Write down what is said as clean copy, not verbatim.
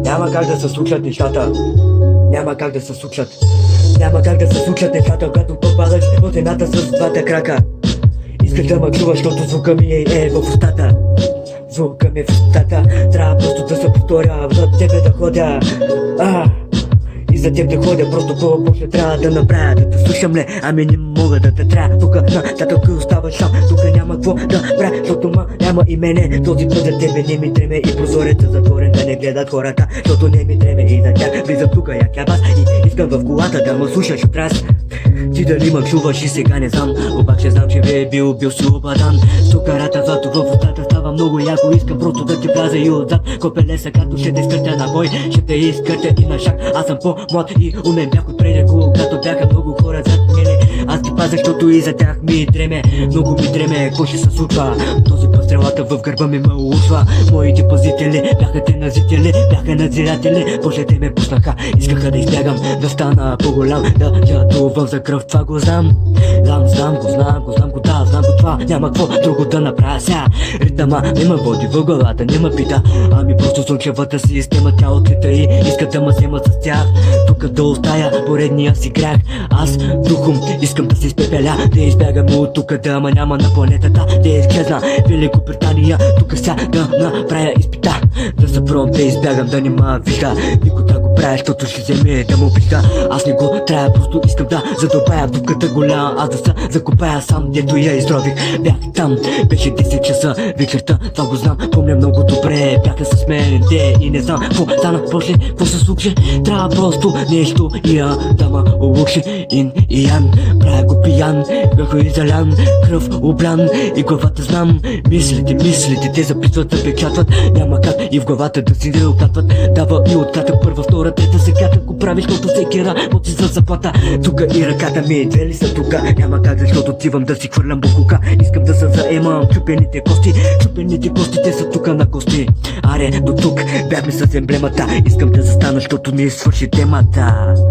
Няма как да се случат нещата. Няма как да се случат. Няма как да се случат нещата, когато попадаш от едната с двата крака. Искаш да ме чуваш, защото звука ми е в устата. Звука ми е в устата. Трябва просто да се повторя, за тебе да ходя. И за теб да ходя, просто по-боже трябва да направя. Да те слушам ли, ами не мога да те трябва. Тука нататък оставаш сам, тука няма какво да правя, защото няма и мене. Този път за тебе не ми треме и прозорецът затворен да не гледат хората, защото не ми треме и за тях. Влизам тука як ябас и искам в колата да ме слушаш от раз. Ти дали ме чуваш и сега не знам, обаче знам, че ви е бил си обадан. Сукарата злато в устата става много яко, искам просто да ти вляза и отзад. Копелеса като ще те изкъртя на бой, ще те изкъртя и на шаг. Аз съм по-млад и умен бях отпреди, когато бяха много хора зад мене. Аз ти пазя, защото и за тях ми дреме, много ми дреме, какво ще се случва. Този път стрелата в гърба ми ме ушва. Моите пазители бяха те назители, бяха надзиратели. Боже, те ме пуснаха, искаха да избягам, да стана по-голям, да ядувам за кръв, това го знам. Знам го, да, знам го това, няма какво друго да направя сега. Ритъма не ме води в главата, не ме пита, ами просто слънчевата система тя открита и иска да ме вземат с тях. Тук да остая поредния си грях, аз духом искам да се изпепеля, да избягам от тук, да ама няма на планетата, да изчезна Великобритания, тук сега да направя изпита, да се пробвам да избягам, да не ма вижда никой да го правя, защото ще вземе да му вижда. Аз не го трябва, просто искам да задълбая в дупката голяма, аз да се закопая сам, дето я изрових. Бях там, беше 10 часа вечерта, това го знам, помня много добре. Бяха с мен те и не знам какво стана после, какво се случи. Трябва просто нещо и да ма улучи. Ин и ян, правя го пиян, бяха изалян, кръв облян и главата знам. Мислите, те записват, запечатват, няма как и в главата да си не окатват. Дава и отката, първа, втора, трета, сега как го правиш, като всеки работи за заплата. Тука и ръката ми две ли са тука, няма как, защото отивам да си хвърлям букука. Искам да се заемам чупените кости, те са тука на кости. Аре, до тук бяхме с емблемата, искам да застана, защото не свърши темата.